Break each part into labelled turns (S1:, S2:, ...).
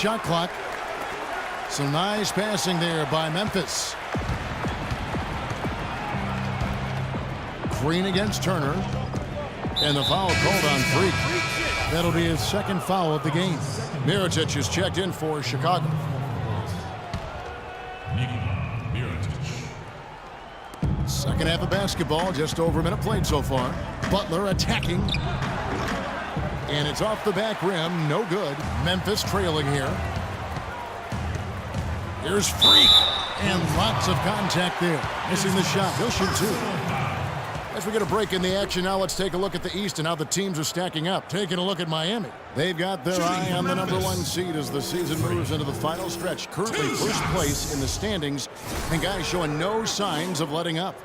S1: shot clock. Some nice passing there by Memphis. Green against Turner. And the foul called on Freak. That'll be his second foul of the game. Mirotic is checked in for Chicago. Second half of basketball, just over a minute played so far. Butler attacking. And it's off the back rim, no good. Memphis trailing here. Here's Freak. And lots of contact there. Missing the shot. He'll shoot two. As we get a break in the action now, let's take a look at the East and how the teams are stacking up. Taking a look at Miami. They've got their eye on the number one seed as the season moves into the final stretch. Currently first place in the standings, and guys showing no signs of letting up.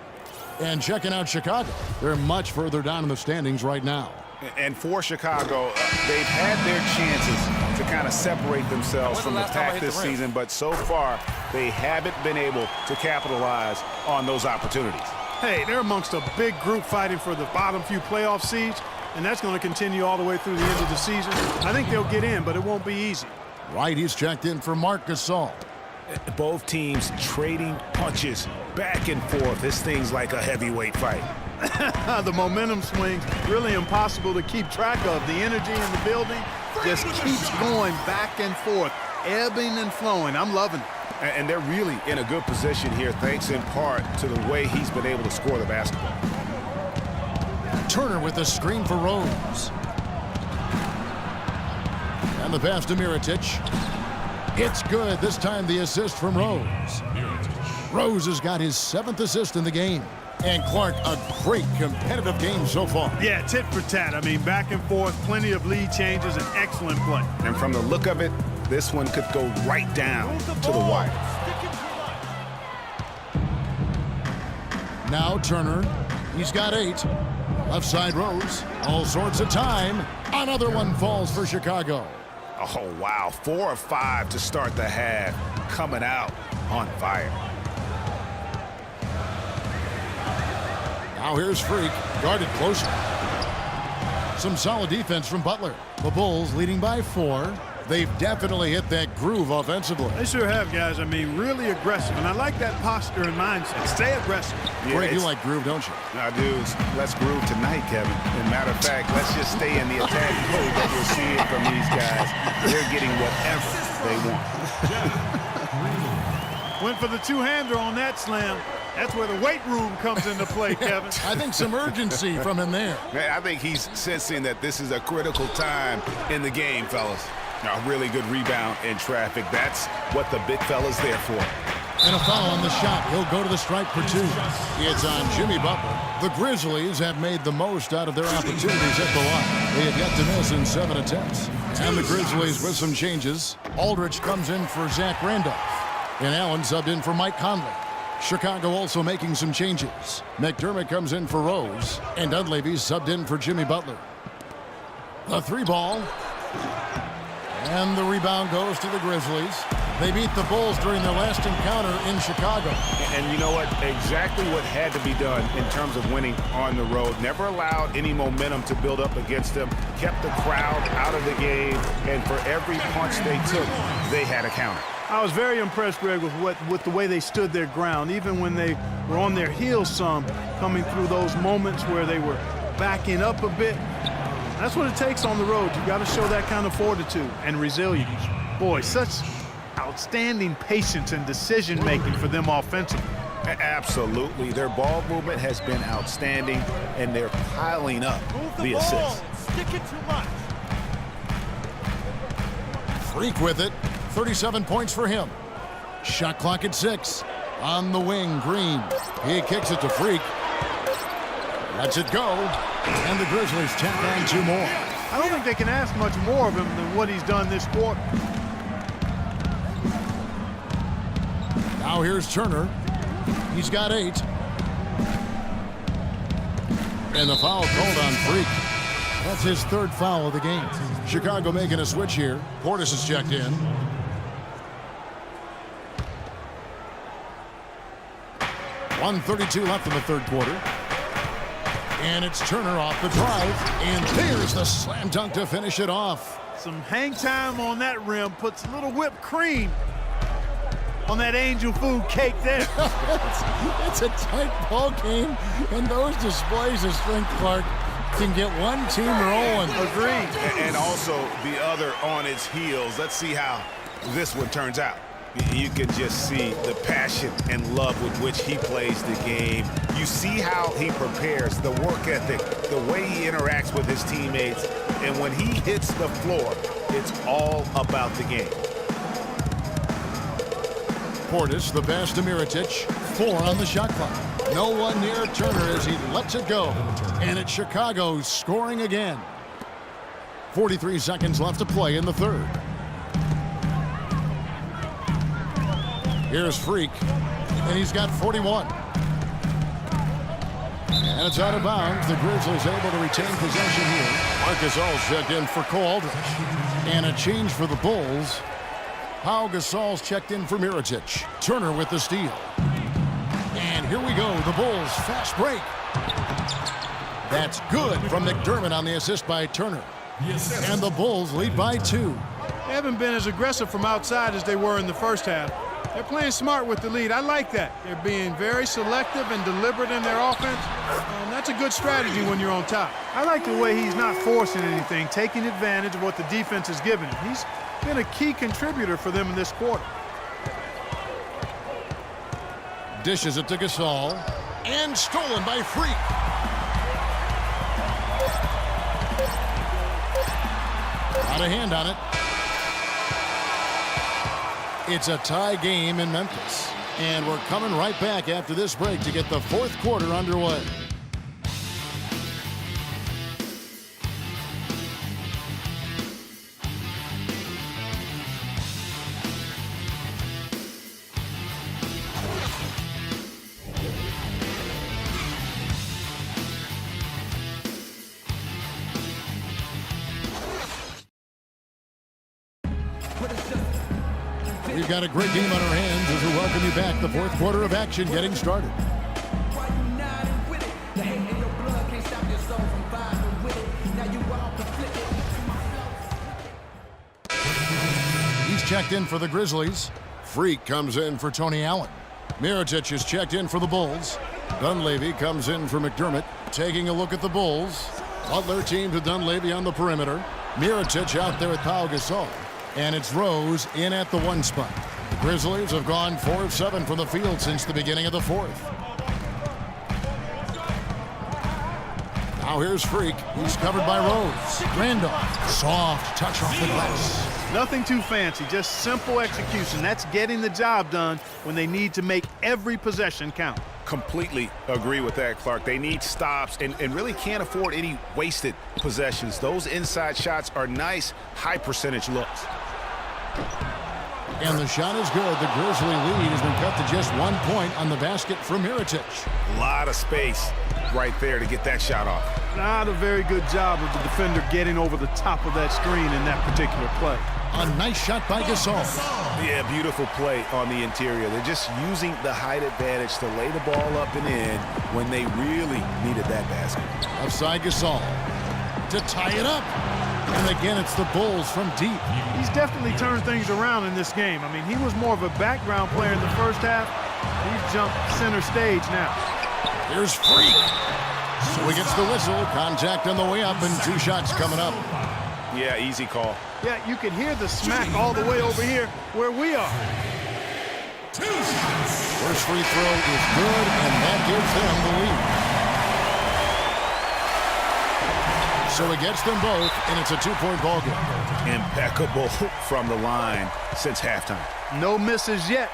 S1: And checking out Chicago, they're much further down in the standings right now.
S2: And for Chicago, they've had their chances to kind of separate themselves from the pack this season, but so far they haven't been able to capitalize on those opportunities.
S3: Hey, they're amongst a big group fighting for the bottom few playoff seeds, and that's going to continue all the way through the end of the season. I think they'll get in, but it won't be easy.
S1: Right, he's checked in for Marc Gasol.
S2: Both teams trading punches back and forth. This thing's like a heavyweight fight.
S3: The momentum swings, really impossible to keep track of. The energy in the building just keeps going back and forth, ebbing and flowing. I'm loving it.
S2: And they're really in a good position here, thanks in part to the way he's been able to score the basketball.
S1: Turner with the screen for Rose. And the pass to Mirotic. It's good. This time the assist from Rose. Rose has got his 7th assist in the game. And Clark, a great competitive game so far.
S3: Yeah, tit for tat. I mean, back and forth, plenty of lead changes, and excellent play.
S2: And from the look of it, this one could go right down to the wire.
S1: Now Turner. He's got 8. Left side Rose. All sorts of time. Another one falls for Chicago.
S2: Oh, wow. 4 of 5 to start the half. Coming out on fire.
S1: Now here's Freak. Guarded closer. Some solid defense from Butler. The Bulls leading by 4. They've definitely hit that groove offensively.
S3: They sure have, guys. I mean, really aggressive. And I like that posture and mindset. Stay aggressive.
S1: Yeah, Greg, you like groove, don't you?
S2: I do. Let's groove tonight, Kevin. As a matter of fact, let's just stay in the attack mode that you're seeing from these guys. They're getting whatever they want.
S3: Went for the two-hander on that slam. That's where the weight room comes into play, Kevin.
S1: I think some urgency from him there.
S2: Man, I think he's sensing that this is a critical time in the game, fellas. A really good rebound in traffic. That's what the big fella's there for.
S1: And a foul on the shot. He'll go to the strike for 2. It's on Jimmy Butler. The Grizzlies have made the most out of their opportunities at the line. They have yet to miss in 7 attempts. And the Grizzlies with some changes. Aldridge comes in for Zach Randolph. And Allen subbed in for Mike Conley. Chicago also making some changes. McDermott comes in for Rose. And Dunleavy's subbed in for Jimmy Butler. The 3-ball. And the rebound goes to the Grizzlies. They beat the Bulls during their last encounter in Chicago.
S2: And you know what? Exactly what had to be done in terms of winning on the road. Never allowed any momentum to build up against them. Kept the crowd out of the game. And for every punch they took, they had a counter.
S3: I was very impressed, Greg, with the way they stood their ground, even when they were on their heels some, coming through those moments where they were backing up a bit. That's what it takes on the road. You've got to show that kind of fortitude and resilience. Boy, such outstanding patience and decision-making for them offensively.
S2: Absolutely. Their ball movement has been outstanding, and they're piling up the assists.
S3: Stick it too much.
S1: Freak with it. 37 points for him. Shot clock at 6. On the wing, Green. He kicks it to Freak. Lets it go. And the Grizzlies tack on 2 more.
S3: I don't think they can ask much more of him than what he's done this quarter.
S1: Now here's Turner. He's got 8. And the foul called on Freak. That's his 3rd foul of the game. Chicago making a switch here. Portis is checked in. .132 left in the 3rd quarter. And it's Turner off the drive. And there's the slam dunk to finish it off.
S3: Some hang time on that rim puts a little whipped cream on that angel food cake there.
S1: It's a tight ball game, and those displays of strength, Clark, can get one team rolling.
S3: Agreed.
S2: And also the other on its heels. Let's see how this one turns out. You can just see the passion and love with which he plays the game. You see how he prepares, the work ethic, the way he interacts with his teammates. And when he hits the floor, it's all about the game.
S1: Portis, the pass to Mirotic. 4 on the shot clock. No one near Turner as he lets it go. And it's Chicago scoring again. 43 seconds left to play in the third. Here's Freak, and he's got 41. And it's out of bounds. The Grizzlies able to retain possession here. Marc Gasol's checked in for Cole Aldrich. And a change for the Bulls. Pau Gasol's checked in for Mirotic. Turner with the steal. And here we go, the Bulls fast break. That's good from McDermott on the assist by Turner. And the Bulls lead by 2.
S3: They haven't been as aggressive from outside as they were in the first half. They're playing smart with the lead. I like that. They're being very selective and deliberate in their offense. That's a good strategy when you're on top. I like the way he's not forcing anything, taking advantage of what the defense is giving him. He's been a key contributor for them in this quarter.
S1: Dishes it to Gasol. And stolen by Freak. Got a hand on it. It's a tie game in Memphis. And we're coming right back after this break to get the fourth quarter underway. We've got a great game on our hands as we welcome you back. The fourth quarter of action getting started. He's checked in for the Grizzlies. Freak comes in for Tony Allen. Mirotic is checked in for the Bulls. Dunleavy comes in for McDermott. Taking a look at the Bulls. Butler team to Dunleavy on the perimeter. Mirotic out there with Pau Gasol. And it's Rose in at the 1 spot. The Grizzlies have gone 4 of 7 from the field since the beginning of the fourth. Now here's Freak. He's covered by Rose. Randolph. Soft touch off the glass.
S3: Nothing too fancy, just simple execution. That's getting the job done when they need to make every possession count.
S2: Completely agree with that, Clark. They need stops and really can't afford any wasted possessions. Those inside shots are nice, high percentage looks.
S1: And the shot is good. The Grizzly lead has been cut to just 1 point on the basket for Mirotic.
S2: A lot of space right there to get that shot off.
S3: Not a very good job of the defender getting over the top of that screen in that particular play.
S1: A nice shot by Gasol.
S2: Yeah, beautiful play on the interior. They're just using the height advantage to lay the ball up and in when they really needed that basket.
S1: Outside Gasol to tie it up. And again, it's the Bulls from deep.
S3: He's definitely turned things around in this game. I mean, he was more of a background player in the first half. He's jumped center stage now.
S1: Here's Freak. So he gets the whistle. Contact on the way up and 2 shots coming up.
S2: Yeah, easy call.
S3: Yeah, you can hear the smack all the way over here where we are.
S1: First free throw is good, and that gives them the lead. So he gets them both, and it's a 2-point ball game.
S2: Impeccable from the line since halftime.
S3: No misses yet.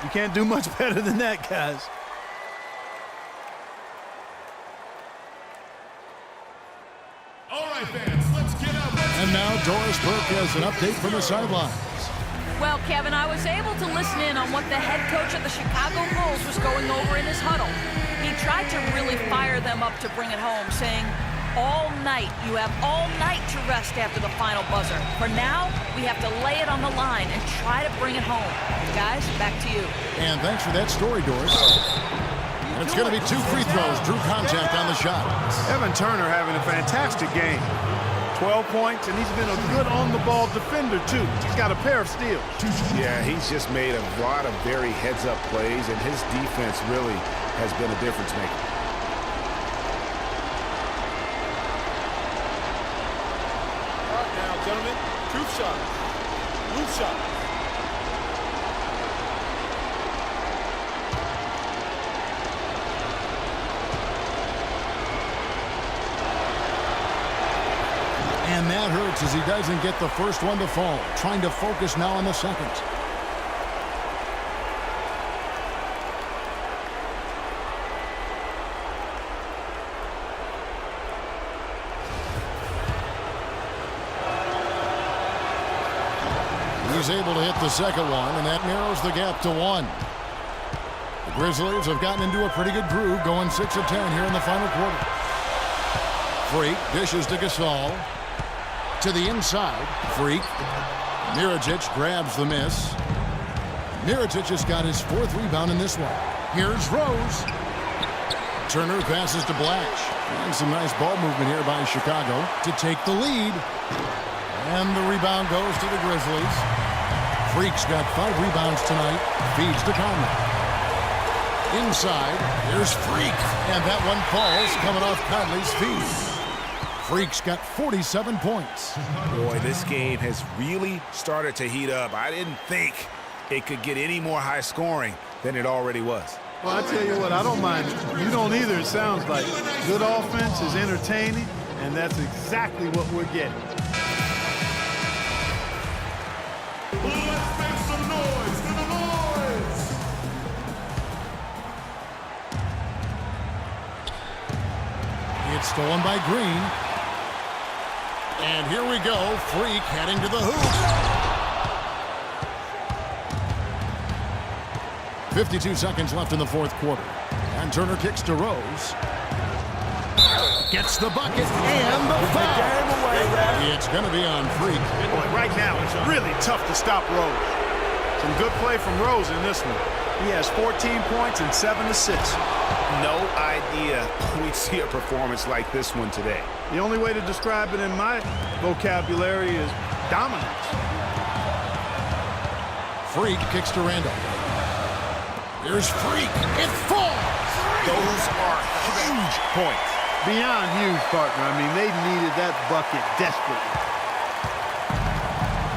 S3: You can't do much better than that, guys.
S4: All right, fans, let's get up.
S1: And now Doris Burke has an update from the sidelines.
S5: Well, Kevin, I was able to listen in on what the head coach of the Chicago Bulls was going over in his huddle. He tried to really fire them up to bring it home, saying, all night, you have all night to rest after the final buzzer. For now, we have to lay it on the line and try to bring it home. Guys, back to you.
S1: And thanks for that story, Doris. And it's going to be 2 free throws. Drew contact on the shot.
S3: Evan Turner having a fantastic game. 12 points, and he's been a good on-the-ball defender, too. He's got a pair of steals.
S2: Yeah, he's just made a lot of very heads-up plays, and his defense really has been a difference maker.
S6: All right now, gentlemen, truth shots, loose shots.
S1: And that hurts as he doesn't get the first one to fall. Trying to focus now on the second. He's able to hit the second one, and that narrows the gap to 1. The Grizzlies have gotten into a pretty good groove, going 6 of 10 here in the final quarter. Freak dishes to Gasol. To the inside, Freak. Mirotic grabs the miss. Mirotic has got his 4th rebound in this one. Here's Rose. Turner passes to Blatch. And some nice ball movement here by Chicago to take the lead. And the rebound goes to the Grizzlies. Freak's got 5 rebounds tonight. Feeds to Conley. Inside, here's Freak. And that one falls coming off Conley's feet. Freak's got 47 points.
S2: Boy, this game has really started to heat up. I didn't think it could get any more high scoring than it already was.
S3: Well, I tell you what, I don't mind. You don't either, it sounds like. Good offense is entertaining, and that's exactly what we're getting.
S4: Let's make some noise for the noise.
S1: It's stolen by Green. And here we go. Freak heading to the hoop. 52 seconds left in the 4th quarter. And Turner kicks to Rose. Gets the bucket and the foul. It's going to be on Freak.
S3: Boy, right now, it's really tough to stop Rose. Some good play from Rose in this one. He has 14 points and 7 assists.
S2: No idea we'd see a performance like this one today.
S3: The only way to describe it in my vocabulary is dominance.
S1: Freak kicks to Randall. Here's Freak. It falls.
S2: Those are huge points.
S3: Beyond huge, partner. I mean, they needed that bucket desperately.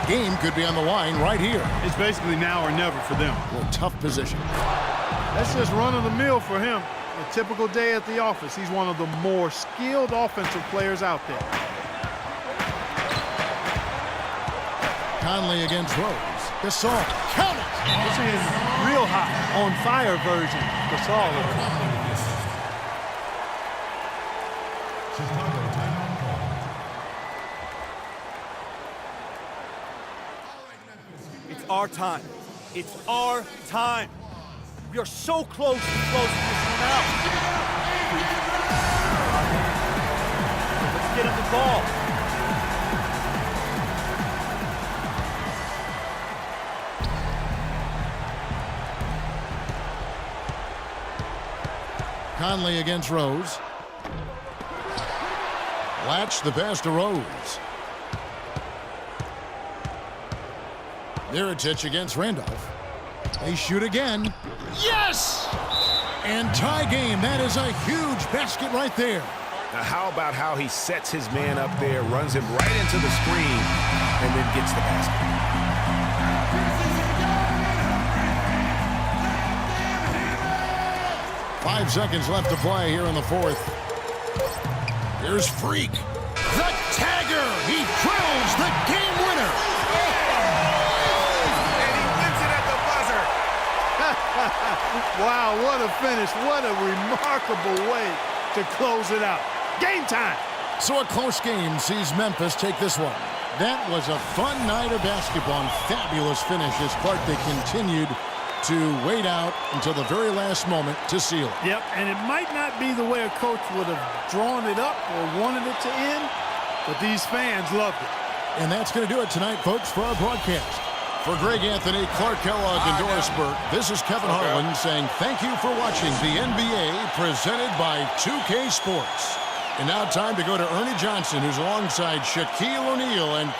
S1: Game could be on the line right here.
S3: It's basically now or never for them.
S1: Well, tough position.
S3: That's just run-of-the-mill for him. A typical day at the office. He's one of the more skilled offensive players out there.
S1: Conley against Rose. Gasol. Count it.
S3: This is real hot, on fire version. Gasol.
S4: Chicago timeout call.
S6: It's our time. It's our time. We are so close to closing this one out. Let's get him the ball.
S1: Conley against Rose. Latch the pass to Rose. Mirotic against Randolph. They shoot again. Yes! And tie game. That is a huge basket right there.
S2: Now, how about how he sets his man up there, runs him right into the screen, and then gets the basket.
S1: 5 seconds left to play here in the 4th. Here's Freak. The tagger. He drills the game winner.
S2: And he wins it at the buzzer.
S3: Wow, what a finish. What a remarkable way to close it out. Game time.
S1: So a close game sees Memphis take this one. That was a fun night of basketball and fabulous finish as Clark, they continued to wait out until the very last moment to seal it.
S3: Yep, and it might not be the way a coach would have drawn it up or wanted it to end, but these fans loved it.
S1: And that's going to do it tonight, folks, for our broadcast. For Greg Anthony, Clark Kellogg, and Doris Burke, this is Kevin Harlan saying thank you for watching the NBA presented by 2K Sports. And now time to go to Ernie Johnson, who's alongside Shaquille O'Neal. And